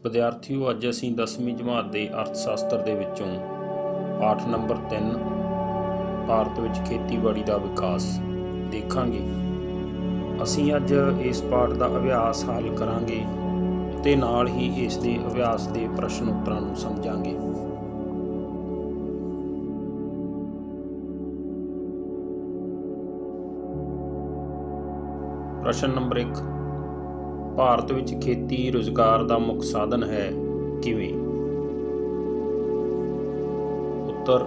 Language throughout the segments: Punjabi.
ਵਿਦਿਆਰਥੀਓ, ਅੱਜ ਅਸੀਂ 10ਵੀਂ ਜਮਾਤ ਦੇ ਅਰਥ ਸ਼ਾਸਤਰ ਦੇ ਵਿੱਚੋਂ ਪਾਠ ਨੰਬਰ 3 ਭਾਰਤ ਵਿੱਚ ਖੇਤੀਬਾੜੀ ਦਾ ਵਿਕਾਸ ਦੇਖਾਂਗੇ। ਅਸੀਂ ਅੱਜ ਇਸ ਪਾਠ ਦਾ ਅਭਿਆਸ ਹੱਲ ਕਰਾਂਗੇ ਅਤੇ ਨਾਲ ਹੀ ਇਸ ਦੇ ਅਭਿਆਸ ਦੇ ਪ੍ਰਸ਼ਨ ਉੱਤਰਾਂ ਨੂੰ ਸਮਝਾਂਗੇ। ਪ੍ਰਸ਼ਨ ਨੰਬਰ 1, ਭਾਰਤ ਵਿੱਚ ਖੇਤੀ ਰੁਜ਼ਗਾਰ ਦਾ ਮੁੱਖ ਸਾਧਨ ਹੈ, ਕਿਵੇਂ? ਉੱਤਰ,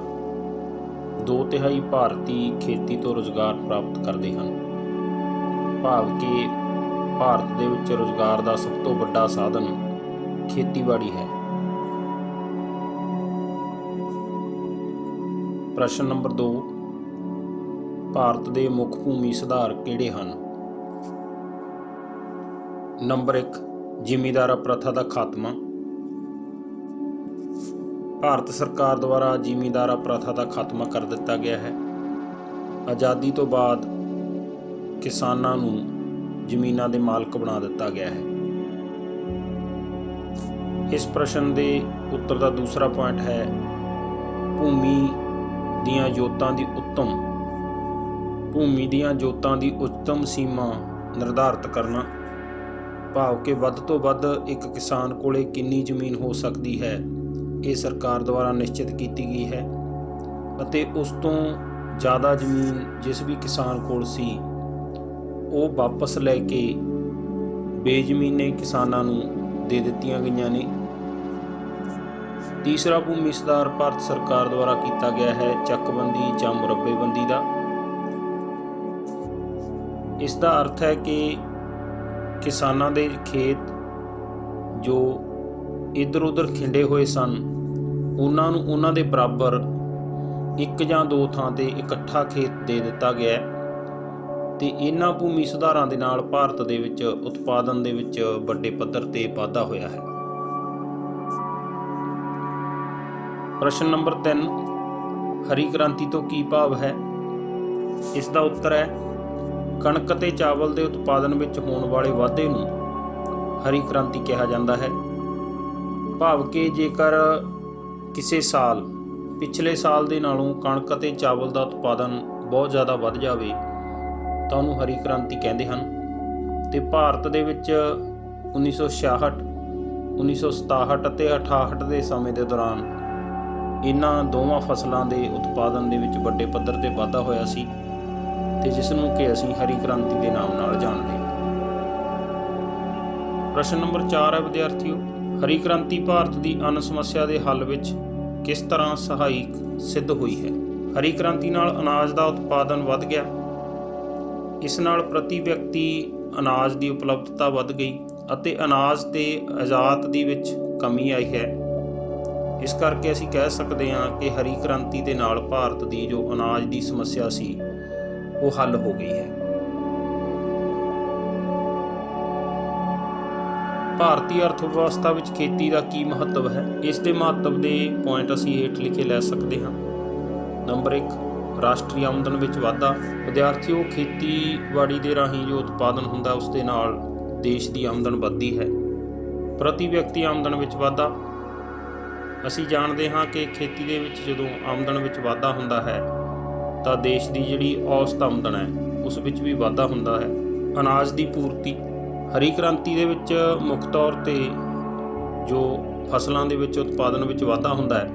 2/3 ਭਾਰਤੀ ਖੇਤੀ ਤੋਂ ਰੁਜ਼ਗਾਰ ਪ੍ਰਾਪਤ ਕਰਦੇ ਹਨ। ਭਾਵ ਕਿ ਭਾਰਤ ਦੇ ਵਿੱਚ ਰੁਜ਼ਗਾਰ ਦਾ ਸਭ ਤੋਂ ਵੱਡਾ ਸਾਧਨ ਖੇਤੀਬਾੜੀ ਹੈ। ਪ੍ਰਸ਼ਨ ਨੰਬਰ 2, ਭਾਰਤ ਦੇ ਮੁੱਖ ਭੂਮੀ ਸੁਧਾਰ ਕਿਹੜੇ ਹਨ? ਨੰਬਰ 1, ਜ਼ਿਮੀਂਦਾਰਾ ਪ੍ਰਥਾ ਦਾ ਖਾਤਮਾ। ਭਾਰਤ ਸਰਕਾਰ ਦੁਆਰਾ ਜ਼ਿਮੀਂਦਾਰਾ ਪ੍ਰਥਾ ਦਾ ਖਾਤਮਾ ਕਰ ਦਿੱਤਾ ਗਿਆ ਹੈ। ਆਜ਼ਾਦੀ ਤੋਂ ਬਾਅਦ ਕਿਸਾਨਾਂ ਨੂੰ ਜ਼ਮੀਨਾਂ ਦੇ ਮਾਲਕ ਬਣਾ ਦਿੱਤਾ ਗਿਆ ਹੈ। ਇਸ ਪ੍ਰਸ਼ਨ ਦੇ ਉੱਤਰ ਦਾ ਦੂਸਰਾ ਪੁਆਇੰਟ ਹੈ ਭੂਮੀ ਦੀਆਂ ਜੋਤਾਂ ਦੀ ਜੋਤਾਂ ਦੀ ਉੱਤਮ ਸੀਮਾ ਨਿਰਧਾਰਤ ਕਰਨਾ। ਭਾਵ ਕਿ ਵੱਧ ਤੋਂ ਵੱਧ ਇੱਕ ਕਿਸਾਨ ਕੋਲੇ ਕਿੰਨੀ ਜ਼ਮੀਨ ਹੋ ਸਕਦੀ ਹੈ, ਇਹ ਸਰਕਾਰ ਦੁਆਰਾ ਨਿਸ਼ਚਿਤ ਕੀਤੀ ਗਈ ਹੈ ਅਤੇ ਉਸ ਤੋਂ ਜ਼ਿਆਦਾ ਜ਼ਮੀਨ ਜਿਸ ਵੀ ਕਿਸਾਨ ਕੋਲ ਸੀ ਉਹ ਵਾਪਸ ਲੈ ਕੇ ਬੇਜ਼ਮੀਨੇ ਕਿਸਾਨਾਂ ਨੂੰ ਦੇ ਦਿੱਤੀਆਂ ਗਈਆਂ ਨੇ। ਤੀਸਰਾ ਭੂਮੀ ਸੁਧਾਰ ਭਾਰਤ ਸਰਕਾਰ ਦੁਆਰਾ ਕੀਤਾ ਗਿਆ ਹੈ ਚੱਕਬੰਦੀ ਜਾਂ ਮੁਰੱਬੇਬੰਦੀ ਦਾ। ਇਸ ਦਾ ਅਰਥ ਹੈ ਕਿ ਕਿਸਾਨਾਂ ਦੇ ਖੇਤ ਜੋ ਇੱਧਰ ਉੱਧਰ ਖਿੰਡੇ ਹੋਏ ਸਨ ਉਹਨਾਂ ਨੂੰ ਉਹਨਾਂ ਦੇ ਬਰਾਬਰ 1 ਜਾਂ 2 ਥਾਂ ਤੇ ਇਕੱਠਾ ਖੇਤ ਦੇ ਦਿੱਤਾ ਗਿਆ ਤੇ ਇਹਨਾਂ ਭੂਮੀ ਸੁਧਾਰਾਂ ਦੇ ਨਾਲ ਭਾਰਤ ਦੇ ਵਿੱਚ ਉਤਪਾਦਨ ਦੇ ਵਿੱਚ ਵੱਡੇ ਪੱਧਰ ਤੇ ਵਾਧਾ ਹੋਇਆ ਹੈ। ਪ੍ਰਸ਼ਨ ਨੰਬਰ 3, ਹਰੀ ਕ੍ਰਾਂਤੀ ਤੋਂ ਕੀ ਭਾਵ ਹੈ? ਇਸ ਦਾ ਉੱਤਰ ਹੈ ਕਣਕ ਅਤੇ ਚਾਵਲ ਦੇ ਉਤਪਾਦਨ ਵਿੱਚ ਹੋਣ ਵਾਲੇ ਵਾਧੇ ਨੂੰ ਹਰੀ ਕ੍ਰਾਂਤੀ ਕਿਹਾ ਜਾਂਦਾ ਹੈ। ਭਾਵ ਕਿ ਜੇਕਰ ਕਿਸੇ ਸਾਲ ਪਿਛਲੇ ਸਾਲ ਦੇ ਨਾਲੋਂ ਕਣਕ ਅਤੇ ਚਾਵਲ ਦਾ ਉਤਪਾਦਨ ਬਹੁਤ ਜ਼ਿਆਦਾ ਵੱਧ ਜਾਵੇ ਤਾਂ ਉਹਨੂੰ ਹਰੀ ਕ੍ਰਾਂਤੀ ਕਹਿੰਦੇ ਹਨ। ਤੇ ਭਾਰਤ ਦੇ ਵਿੱਚ 1966, 1967 ਅਤੇ 68 ਦੇ ਸਮੇਂ ਦੇ ਦੌਰਾਨ ਇਹਨਾਂ ਦੋਵਾਂ ਫਸਲਾਂ ਦੇ ਉਤਪਾਦਨ ਦੇ ਵਿੱਚ ਵੱਡੇ ਪੱਧਰ ਤੇ ਵਾਧਾ ਹੋਇਆ ਸੀ ਤੇ ਜਿਸ ਨੂੰ ਕਿ ਅਸੀਂ ਹਰੀ ਕ੍ਰਾਂਤੀ ਦੇ ਨਾਮ ਨਾਲ ਜਾਣਦੇ ਹਾਂ। ਪ੍ਰਸ਼ਨ ਨੰਬਰ 4 ਹੈ ਵਿਦਿਆਰਥੀਓ, ਹਰੀ ਕ੍ਰਾਂਤੀ ਭਾਰਤ ਦੀ ਅੰਨ ਸਮੱਸਿਆ ਦੇ ਹੱਲ ਵਿੱਚ ਕਿਸ ਤਰ੍ਹਾਂ ਸਹਾਇਕ ਸਿੱਧ ਹੋਈ ਹੈ? ਹਰੀ ਕ੍ਰਾਂਤੀ ਨਾਲ ਅਨਾਜ ਦਾ ਉਤਪਾਦਨ ਵੱਧ ਗਿਆ। ਇਸ ਨਾਲ ਪ੍ਰਤੀ ਵਿਅਕਤੀ ਅਨਾਜ ਦੀ ਉਪਲਬਧਤਾ ਵੱਧ ਗਈ ਅਤੇ ਅਨਾਜ ਤੇ ਆਯਾਤ ਦੀ ਵਿੱਚ ਕਮੀ ਆਈ ਹੈ। ਇਸ ਕਰਕੇ ਅਸੀਂ ਕਹਿ ਸਕਦੇ ਹਾਂ ਕਿ ਹਰੀ ਕ੍ਰਾਂਤੀ ਦੇ ਨਾਲ ਭਾਰਤ ਦੀ ਜੋ ਅਨਾਜ ਦੀ ਸਮੱਸਿਆ ਸੀ ਉਹ ਹੱਲ ਹੋ ਗਈ ਹੈ। ਭਾਰਤੀ ਅਰਥ ਵਿਵਸਥਾ ਵਿੱਚ ਖੇਤੀ ਦਾ ਕੀ ਮਹੱਤਵ ਹੈ? ਇਸ ਦੇ ਮਹੱਤਵ ਦੇ ਪੁਆਇੰਟ ਅਸੀਂ ਹੇਠ ਲਿਖੇ ਲੈ ਸਕਦੇ ਹਾਂ। ਨੰਬਰ 1, ਰਾਸ਼ਟਰੀ ਆਮਦਨ ਵਿੱਚ ਵਾਧਾ। ਵਿਦਿਆਰਥੀਓ, ਖੇਤੀਬਾੜੀ ਦੇ ਰਾਹੀਂ ਜੋ ਉਤਪਾਦਨ ਹੁੰਦਾ ਉਸ ਦੇ ਨਾਲ ਦੇਸ਼ ਦੀ ਆਮਦਨ ਵੱਧਦੀ ਹੈ। ਪ੍ਰਤੀ ਵਿਅਕਤੀ ਆਮਦਨ ਵਿੱਚ ਵਾਧਾ। ਅਸੀਂ ਜਾਣਦੇ ਹਾਂ ਕਿ ਖੇਤੀ ਦੇ ਵਿੱਚ ਜਦੋਂ ਆਮਦਨ ਵਿੱਚ ਵਾਧਾ ਹੁੰਦਾ ਹੈ ਤਾਂ ਦੇਸ਼ ਦੀ ਜਿਹੜੀ ਔਸਤ ਆਮਦਨ ਹੈ ਉਸ ਵਿੱਚ ਵੀ ਵਾਧਾ ਹੁੰਦਾ ਹੈ। ਅਨਾਜ ਦੀ ਪੂਰਤੀ। ਹਰੀ ਕ੍ਰਾਂਤੀ ਦੇ ਵਿੱਚ ਮੁੱਖ ਤੌਰ ਤੇ ਜੋ ਫਸਲਾਂ ਦੇ ਵਿੱਚ ਉਤਪਾਦਨ ਵਿੱਚ ਵਾਧਾ ਹੁੰਦਾ ਹੈ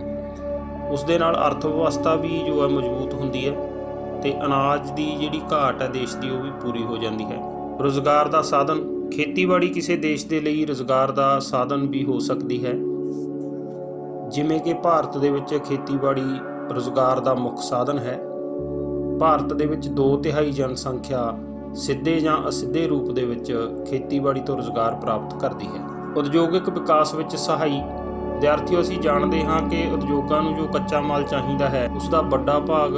ਉਸ ਦੇ ਨਾਲ ਅਰਥ ਵਿਵਸਥਾ ਵੀ ਜੋ ਹੈ ਮਜ਼ਬੂਤ ਹੁੰਦੀ ਹੈ ਤੇ ਅਨਾਜ ਦੀ ਜਿਹੜੀ ਘਾਟ ਹੈ ਦੇਸ਼ ਦੀ ਉਹ ਵੀ ਪੂਰੀ ਹੋ ਜਾਂਦੀ ਹੈ। ਰੁਜ਼ਗਾਰ ਦਾ ਸਾਧਨ। ਖੇਤੀਬਾੜੀ ਕਿਸੇ ਦੇਸ਼ ਦੇ ਲਈ ਰੁਜ਼ਗਾਰ ਦਾ ਸਾਧਨ ਵੀ ਹੋ ਸਕਦੀ ਹੈ। ਜਿਵੇਂ ਕਿ ਭਾਰਤ ਦੇ ਵਿੱਚ ਖੇਤੀਬਾੜੀ ਰੁਜ਼ਗਾਰ ਦਾ ਮੁੱਖ ਸਾਧਨ ਹੈ। ਭਾਰਤ ਦੇ ਵਿੱਚ 2/3 ਜਨਸੰਖਿਆ ਸਿੱਧੇ ਜਾਂ ਅਸਿੱਧੇ ਰੂਪ ਦੇ ਵਿੱਚ ਖੇਤੀਬਾੜੀ ਤੋਂ ਰੁਜ਼ਗਾਰ ਪ੍ਰਾਪਤ ਕਰਦੀ ਹੈ। ਉਦਯੋਗਿਕ ਵਿਕਾਸ ਵਿੱਚ ਸਹਾਈ। ਵਿਦਿਆਰਥੀਓ, ਅਸੀਂ ਜਾਣਦੇ ਹਾਂ ਕਿ ਉਦਯੋਗਾਂ ਨੂੰ ਜੋ ਕੱਚਾ ਮਾਲ ਚਾਹੀਦਾ ਹੈ ਉਸ ਦਾ ਵੱਡਾ ਭਾਗ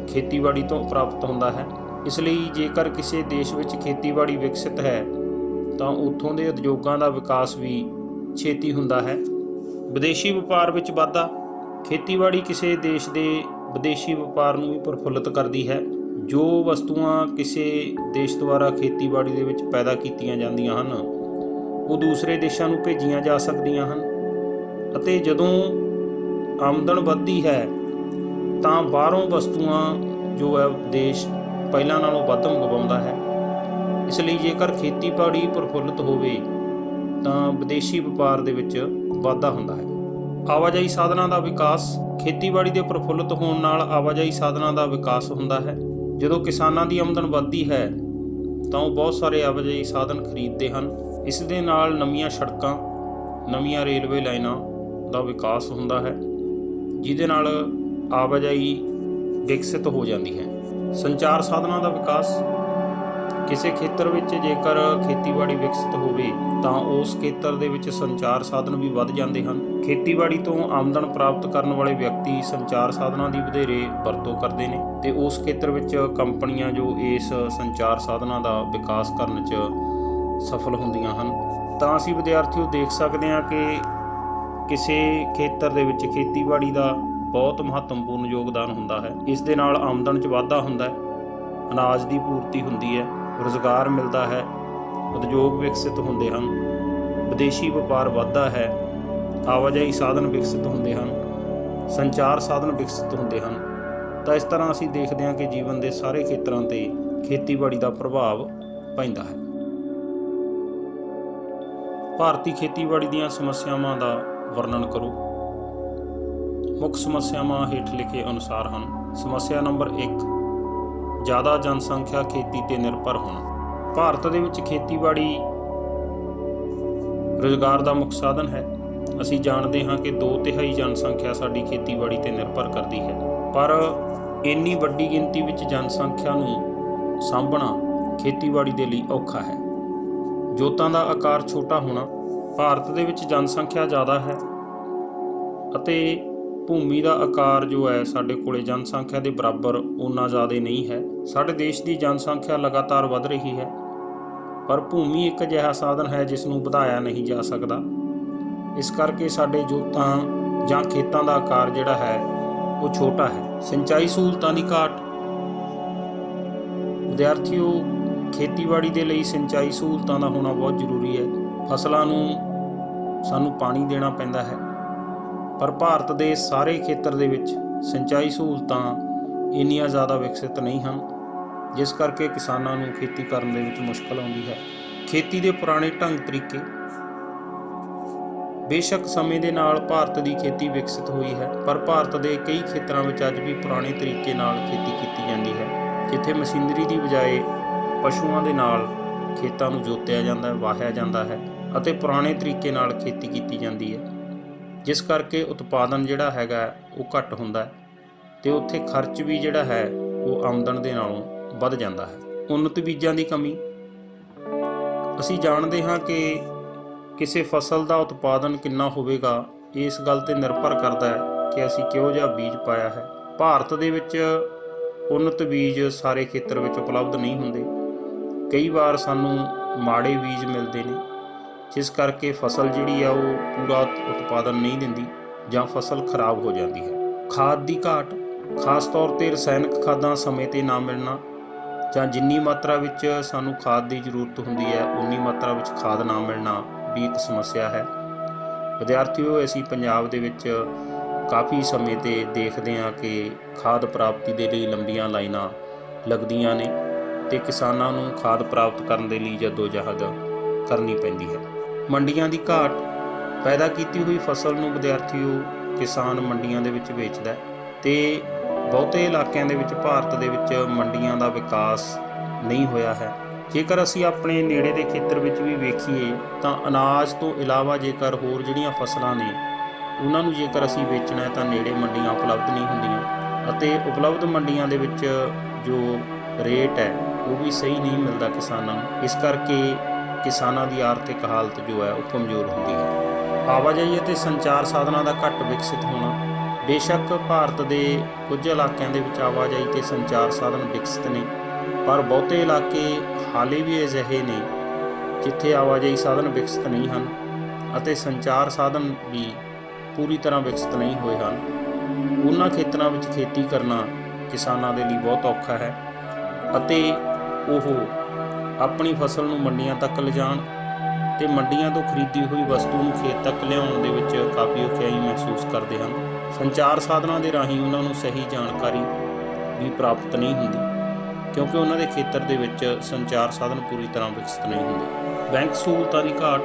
ਖੇਤੀਬਾੜੀ ਤੋਂ ਪ੍ਰਾਪਤ ਹੁੰਦਾ ਹੈ। ਇਸ ਲਈ ਜੇਕਰ ਕਿਸੇ ਦੇਸ਼ ਵਿੱਚ ਖੇਤੀਬਾੜੀ ਵਿਕਸਿਤ ਹੈ ਤਾਂ ਉੱਥੋਂ ਦੇ ਉਦਯੋਗਾਂ ਦਾ ਵਿਕਾਸ ਵੀ ਛੇਤੀ ਹੁੰਦਾ ਹੈ। ਵਿਦੇਸ਼ੀ ਵਪਾਰ ਵਿੱਚ ਵਾਧਾ। ਖੇਤੀਬਾੜੀ ਕਿਸੇ ਦੇਸ਼ ਦੇ ਵਿਦੇਸ਼ੀ ਵਪਾਰ ਨੂੰ ਵੀ ਪ੍ਰਫੁੱਲਿਤ ਕਰਦੀ ਹੈ। ਜੋ ਵਸਤੂਆਂ ਕਿਸੇ ਦੇਸ਼ ਦੁਆਰਾ ਖੇਤੀਬਾੜੀ ਦੇ ਵਿੱਚ ਪੈਦਾ ਕੀਤੀਆਂ ਜਾਂਦੀਆਂ ਹਨ ਉਹ ਦੂਸਰੇ ਦੇਸ਼ਾਂ ਨੂੰ ਭੇਜੀਆਂ ਜਾ ਸਕਦੀਆਂ ਹਨ। ਅਤੇ ਜਦੋਂ ਆਮਦਨ ਵੱਧਦੀ ਹੈ ਤਾਂ ਬਾਹਰੋਂ ਵਸਤੂਆਂ ਜੋ ਹੈ ਦੇਸ਼ ਪਹਿਲਾਂ ਨਾਲੋਂ ਵੱਧ ਮੰਗਵਾਉਂਦਾ ਹੈ। ਇਸ ਲਈ ਜੇਕਰ ਖੇਤੀਬਾੜੀ ਪ੍ਰਫੁੱਲਤ ਹੋਵੇ ਤਾਂ ਵਿਦੇਸ਼ੀ ਵਪਾਰ ਦੇ ਵਿੱਚ ਵਾਧਾ ਹੁੰਦਾ ਹੈ। ਆਵਾਜਾਈ ਸਾਧਨਾਂ ਦਾ ਵਿਕਾਸ। ਖੇਤੀਬਾੜੀ ਦੇ ਪ੍ਰਫੁੱਲਤ ਹੋਣ ਨਾਲ ਆਵਾਜਾਈ ਸਾਧਨਾਂ ਦਾ ਵਿਕਾਸ ਹੁੰਦਾ ਹੈ। ਜਦੋਂ ਕਿਸਾਨਾਂ ਦੀ ਆਮਦਨ ਵੱਧਦੀ ਹੈ ਤਾਂ ਉਹ ਬਹੁਤ ਸਾਰੇ ਆਵਾਜਾਈ ਸਾਧਨ ਖਰੀਦਦੇ ਹਨ। ਇਸ ਦੇ ਨਾਲ ਨਵੀਆਂ ਸੜਕਾਂ, ਨਵੀਆਂ ਰੇਲਵੇ ਲਾਈਨਾਂ ਦਾ ਵਿਕਾਸ ਹੁੰਦਾ ਹੈ, ਜਿਹਦੇ ਨਾਲ ਆਵਾਜਾਈ ਵਿਕਸਿਤ ਹੋ ਜਾਂਦੀ ਹੈ। ਸੰਚਾਰ ਸਾਧਨਾਂ ਦਾ ਵਿਕਾਸ। ਕਿਸੇ ਖੇਤਰ ਵਿੱਚ ਜੇਕਰ ਖੇਤੀਬਾੜੀ ਵਿਕਸਿਤ ਹੋਵੇ ਤਾਂ ਉਸ ਖੇਤਰ ਦੇ ਵਿੱਚ ਸੰਚਾਰ ਸਾਧਨ ਵੀ ਵੱਧ ਜਾਂਦੇ ਹਨ। ਖੇਤੀਬਾੜੀ ਤੋਂ ਆਮਦਨ ਪ੍ਰਾਪਤ ਕਰਨ ਵਾਲੇ ਵਿਅਕਤੀ ਸੰਚਾਰ ਸਾਧਨਾਂ ਦੀ ਵਧੇਰੇ ਵਰਤੋਂ ਕਰਦੇ ਨੇ ਤੇ ਉਸ ਖੇਤਰ ਵਿੱਚ ਕੰਪਨੀਆਂ ਜੋ ਇਸ ਸੰਚਾਰ ਸਾਧਨਾਂ ਦਾ ਵਿਕਾਸ ਕਰਨ 'ਚ ਸਫਲ ਹੁੰਦੀਆਂ ਹਨ। ਤਾਂ ਅਸੀਂ ਵਿਦਿਆਰਥੀਓ ਦੇਖ ਸਕਦੇ ਹਾਂ ਕਿ ਕਿਸੇ ਖੇਤਰ ਦੇ ਵਿੱਚ ਖੇਤੀਬਾੜੀ ਦਾ ਬਹੁਤ ਮਹੱਤਵਪੂਰਨ ਯੋਗਦਾਨ ਹੁੰਦਾ ਹੈ। ਇਸ ਦੇ ਨਾਲ ਆਮਦਨ 'ਚ ਵਾਧਾ ਹੁੰਦਾ ਹੈ, ਅਨਾਜ ਦੀ ਪੂਰਤੀ ਹੁੰਦੀ ਹੈ, ਰੁਜ਼ਗਾਰ ਮਿਲਦਾ ਹੈ, ਉਦਯੋਗ ਵਿਕਸਿਤ ਹੁੰਦੇ ਹਨ, ਵਿਦੇਸ਼ੀ ਵਪਾਰ ਵੱਧਦਾ ਹੈ, ਆਵਾਜਾਈ ਸਾਧਨ ਵਿਕਸਿਤ ਹੁੰਦੇ ਹਨ, ਸੰਚਾਰ ਸਾਧਨ ਵਿਕਸਿਤ ਹੁੰਦੇ ਹਨ। ਤਾਂ ਇਸ ਤਰ੍ਹਾਂ ਅਸੀਂ ਦੇਖਦੇ ਹਾਂ ਕਿ ਜੀਵਨ ਦੇ ਸਾਰੇ ਖੇਤਰਾਂ 'ਤੇ ਖੇਤੀਬਾੜੀ ਦਾ ਪ੍ਰਭਾਵ ਪੈਂਦਾ ਹੈ। ਭਾਰਤੀ ਖੇਤੀਬਾੜੀ ਦੀਆਂ ਸਮੱਸਿਆਵਾਂ ਦਾ ਵਰਣਨ ਕਰੋ। ਮੁੱਖ ਸਮੱਸਿਆਵਾਂ ਹੇਠ ਲਿਖੇ ਅਨੁਸਾਰ ਹਨ। ਸਮੱਸਿਆ ਨੰਬਰ 1, ਜ਼ਿਆਦਾ ਜਨਸੰਖਿਆ ਖੇਤੀ 'ਤੇ ਨਿਰਭਰ ਹੋਣਾ। ਭਾਰਤ ਦੇ ਵਿੱਚ ਖੇਤੀਬਾੜੀ ਰੁਜ਼ਗਾਰ ਦਾ ਮੁੱਖ ਸਾਧਨ ਹੈ। ਅਸੀਂ ਜਾਣਦੇ ਹਾਂ ਕਿ 2/3 ਜਨਸੰਖਿਆ ਸਾਡੀ ਖੇਤੀਬਾੜੀ 'ਤੇ ਨਿਰਭਰ ਕਰਦੀ ਹੈ, ਪਰ ਇੰਨੀ ਵੱਡੀ ਗਿਣਤੀ ਵਿੱਚ ਜਨਸੰਖਿਆ ਨੂੰ ਸਾਂਭਣਾ ਖੇਤੀਬਾੜੀ ਦੇ ਲਈ ਔਖਾ ਹੈ। ਜੋਤਾਂ ਦਾ ਆਕਾਰ ਛੋਟਾ ਹੋਣਾ। ਭਾਰਤ ਦੇ ਵਿੱਚ ਜਨਸੰਖਿਆ ਜ਼ਿਆਦਾ ਹੈ ਅਤੇ ਭੂਮੀ ਦਾ ਆਕਾਰ ਜੋ ਹੈ ਸਾਡੇ ਕੋਲੇ ਜਨਸੰਖਿਆ ਦੇ ਬਰਾਬਰ ਓਨਾ ਜ਼ਿਆਦਾ ਨਹੀਂ ਹੈ। ਸਾਡੇ ਦੇਸ਼ ਦੀ ਜਨਸੰਖਿਆ ਲਗਾਤਾਰ ਵੱਧ ਰਹੀ ਹੈ, ਪਰ ਭੂਮੀ ਇੱਕ ਅਜਿਹਾ ਸਾਧਨ ਹੈ ਜਿਸ ਨੂੰ ਵਧਾਇਆ ਨਹੀਂ ਜਾ ਸਕਦਾ। ਇਸ ਕਰਕੇ ਸਾਡੇ ਜੋਤਾਂ ਜਾਂ ਖੇਤਾਂ ਦਾ ਆਕਾਰ ਜਿਹੜਾ ਹੈ ਉਹ ਛੋਟਾ ਹੈ। ਸਿੰਚਾਈ ਸਹੂਲਤਾਂ ਦੀ ਘਾਟ। ਵਿਦਿਆਰਥੀਓ, ਖੇਤੀਬਾੜੀ ਦੇ ਲਈ ਸਿੰਚਾਈ ਸਹੂਲਤਾਂ ਦਾ ਹੋਣਾ ਬਹੁਤ ਜ਼ਰੂਰੀ ਹੈ। ਫਸਲਾਂ ਨੂੰ ਸਾਨੂੰ ਪਾਣੀ ਦੇਣਾ ਪੈਂਦਾ ਹੈ, ਪਰ ਭਾਰਤ ਦੇ ਸਾਰੇ ਖੇਤਰ ਦੇ ਵਿੱਚ ਸਿੰਚਾਈ ਸਹੂਲਤਾਂ ਇੰਨੀਆਂ ਜ਼ਿਆਦਾ ਵਿਕਸਿਤ ਨਹੀਂ ਹਨ, ਜਿਸ ਕਰਕੇ ਕਿਸਾਨਾਂ ਨੂੰ ਖੇਤੀ ਕਰਨ ਦੇ ਵਿੱਚ ਮੁਸ਼ਕਲ ਆਉਂਦੀ ਹੈ। ਖੇਤੀ ਦੇ ਪੁਰਾਣੇ ਢੰਗ ਤਰੀਕੇ। ਬੇਸ਼ੱਕ ਸਮੇਂ ਦੇ ਨਾਲ ਭਾਰਤ ਦੀ ਖੇਤੀ ਵਿਕਸਿਤ ਹੋਈ ਹੈ, ਪਰ ਭਾਰਤ ਦੇ ਕਈ ਖੇਤਰਾਂ ਵਿੱਚ ਅੱਜ ਵੀ ਪੁਰਾਣੇ ਤਰੀਕੇ ਨਾਲ ਖੇਤੀ ਕੀਤੀ ਜਾਂਦੀ ਹੈ, ਜਿੱਥੇ ਮਸ਼ੀਨਰੀ ਦੀ ਬਜਾਏ ਪਸ਼ੂਆਂ ਦੇ ਨਾਲ ਖੇਤਾਂ ਨੂੰ ਜੋਤਿਆ ਜਾਂਦਾ ਹੈ, ਵਾਹਿਆ ਜਾਂਦਾ ਹੈ ਅਤੇ ਪੁਰਾਣੇ ਤਰੀਕੇ ਨਾਲ ਖੇਤੀ ਕੀਤੀ ਜਾਂਦੀ ਹੈ, ਜਿਸ ਕਰਕੇ ਉਤਪਾਦਨ ਜਿਹੜਾ ਹੈਗਾ ਉਹ ਘੱਟ ਹੁੰਦਾ ਹੈ ਅਤੇ ਉੱਥੇ ਖਰਚ ਵੀ ਜਿਹੜਾ ਹੈ ਉਹ ਆਮਦਨ ਦੇ ਨਾਲੋਂ ਵੱਧ ਜਾਂਦਾ ਹੈ। ਉੱਨਤ ਬੀਜਾਂ ਦੀ ਕਮੀ। ਅਸੀਂ ਜਾਣਦੇ ਹਾਂ ਕਿ ਕਿਸੇ ਫਸਲ ਦਾ ਉਤਪਾਦਨ ਕਿੰਨਾ ਹੋਵੇਗਾ ਇਸ ਗੱਲ 'ਤੇ ਨਿਰਭਰ ਕਰਦਾ ਹੈ ਕਿ ਅਸੀਂ ਕਿਹੋ ਜਿਹਾ ਬੀਜ ਪਾਇਆ ਹੈ। ਭਾਰਤ ਦੇ ਵਿੱਚ ਉੱਨਤ ਬੀਜ ਸਾਰੇ ਖੇਤਰ ਵਿੱਚ ਉਪਲਬਧ ਨਹੀਂ ਹੁੰਦੇ। ਕਈ ਵਾਰ ਸਾਨੂੰ ਮਾੜੇ ਬੀਜ ਮਿਲਦੇ ਨੇ, ਜਿਸ ਕਰਕੇ ਫਸਲ ਜਿਹੜੀ ਆ ਉਹ ਪੂਰਾ ਉਤਪਾਦਨ ਨਹੀਂ ਦਿੰਦੀ ਜਾਂ ਫਸਲ ਖਰਾਬ ਹੋ ਜਾਂਦੀ ਹੈ। ਖਾਦ ਦੀ ਘਾਟ। ਖਾਸ ਤੌਰ 'ਤੇ ਰਸਾਇਣਕ ਖਾਦਾਂ ਸਮੇਂ 'ਤੇ ਨਾ ਮਿਲਣਾ ਜਾਂ ਜਿੰਨੀ ਮਾਤਰਾ ਵਿੱਚ ਸਾਨੂੰ ਖਾਦ ਦੀ ਜ਼ਰੂਰਤ ਹੁੰਦੀ ਹੈ ਉਨੀ ਮਾਤਰਾ ਵਿੱਚ ਖਾਦ ਨਾ ਮਿਲਣਾ ਵੀ ਇੱਕ ਸਮੱਸਿਆ ਹੈ। ਵਿਦਿਆਰਥੀਓ, ਅਸੀਂ ਪੰਜਾਬ ਦੇ ਵਿੱਚ ਕਾਫੀ ਸਮੇਂ 'ਤੇ ਦੇਖਦੇ ਹਾਂ ਕਿ ਖਾਦ ਪ੍ਰਾਪਤੀ ਦੇ ਲਈ ਲੰਬੀਆਂ ਲਾਈਨਾਂ ਲੱਗਦੀਆਂ ਨੇ ਅਤੇ ਕਿਸਾਨਾਂ ਨੂੰ ਖਾਦ ਪ੍ਰਾਪਤ ਕਰਨ ਦੇ ਲਈ ਜੱਦੋ-ਜਹਿਦ ਕਰਨੀ ਪੈਂਦੀ ਹੈ। ਮੰਡੀਆਂ ਦੀ ਘਾਟ। ਪੈਦਾ ਕੀਤੀ ਹੋਈ ਫਸਲ ਨੂੰ ਵਿਦਿਆਰਥੀਓ ਕਿਸਾਨ ਮੰਡੀਆਂ ਦੇ ਵਿੱਚ ਵੇਚਦਾ ਅਤੇ ਬਹੁਤੇ ਇਲਾਕਿਆਂ ਦੇ ਵਿੱਚ ਭਾਰਤ ਦੇ ਵਿੱਚ ਮੰਡੀਆਂ ਦਾ ਵਿਕਾਸ ਨਹੀਂ ਹੋਇਆ ਹੈ। ਜੇਕਰ ਅਸੀਂ ਆਪਣੇ ਨੇੜੇ ਦੇ ਖੇਤਰ ਵਿੱਚ ਵੀ ਵੇਖੀਏ ਤਾਂ ਅਨਾਜ ਤੋਂ ਇਲਾਵਾ ਜੇਕਰ ਹੋਰ ਜਿਹੜੀਆਂ ਫਸਲਾਂ ਨੇ ਉਹਨਾਂ ਨੂੰ ਜੇਕਰ ਅਸੀਂ ਵੇਚਣਾ ਹੈ ਤਾਂ ਨੇੜੇ ਮੰਡੀਆਂ ਉਪਲਬਧ ਨਹੀਂ ਹੁੰਦੀਆਂ ਅਤੇ ਉਪਲਬਧ ਮੰਡੀਆਂ ਦੇ ਵਿੱਚ ਜੋ ਰੇਟ ਹੈ ਉਹ ਵੀ ਸਹੀ ਨਹੀਂ ਮਿਲਦਾ ਕਿਸਾਨਾਂ ਨੂੰ। ਇਸ ਕਰਕੇ ਕਿਸਾਨਾਂ ਦੀ ਆਰਥਿਕ ਹਾਲਤ ਜੋ ਹੈ ਉਹ ਕਮਜ਼ੋਰ ਹੁੰਦੀ ਹੈ। ਆਵਾਜਾਈ ਅਤੇ ਸੰਚਾਰ ਸਾਧਨਾਂ ਦਾ ਘੱਟ ਵਿਕਸਿਤ ਹੋਣਾ। ਬੇਸ਼ੱਕ ਭਾਰਤ ਦੇ ਕੁਝ ਇਲਾਕਿਆਂ ਦੇ ਵਿੱਚ ਆਵਾਜਾਈ ਅਤੇ ਸੰਚਾਰ ਸਾਧਨ ਵਿਕਸਿਤ ਨੇ, ਪਰ ਬਹੁਤੇ ਇਲਾਕੇ ਹਾਲੇ ਵੀ ਅਜਿਹੇ ਨੇ ਜਿੱਥੇ ਆਵਾਜਾਈ ਸਾਧਨ ਵਿਕਸਿਤ ਨਹੀਂ ਹਨ ਅਤੇ ਸੰਚਾਰ ਸਾਧਨ ਵੀ ਪੂਰੀ ਤਰ੍ਹਾਂ ਵਿਕਸਿਤ ਨਹੀਂ ਹੋਏ ਹਨ। ਉਹਨਾਂ ਖੇਤਰਾਂ ਵਿੱਚ ਖੇਤੀ ਕਰਨਾ ਕਿਸਾਨਾਂ ਦੇ ਲਈ ਬਹੁਤ ਔਖਾ ਹੈ ਅਤੇ ਉਹ ਆਪਣੀ ਫਸਲ ਨੂੰ ਮੰਡੀਆਂ ਤੱਕ ਲਿਜਾਣ ਤੇ ਮੰਡੀਆਂ ਤੋਂ ਖਰੀਦੀ ਹੋਈ ਵਸਤੂ ਨੂੰ ਖੇਤ ਤੱਕ ਲਿਆਉਣ ਦੇ ਵਿੱਚ ਕਾਫੀ ਔਖਿਆਈ ਮਹਿਸੂਸ ਕਰਦੇ ਹਨ। ਸੰਚਾਰ ਸਾਧਨਾਂ ਦੇ ਰਾਹੀਂ ਉਹਨਾਂ ਨੂੰ ਸਹੀ ਜਾਣਕਾਰੀ ਵੀ ਪ੍ਰਾਪਤ ਨਹੀਂ ਹੁੰਦੀ, ਕਿਉਂਕਿ ਉਹਨਾਂ ਦੇ ਖੇਤਰ ਦੇ ਵਿੱਚ ਸੰਚਾਰ ਸਾਧਨ ਪੂਰੀ ਤਰ੍ਹਾਂ ਵਿਕਸਿਤ ਨਹੀਂ ਹੁੰਦੇ। ਬੈਂਕ ਸਹੂਲਤਾਂ ਦੀ ਘਾਟ।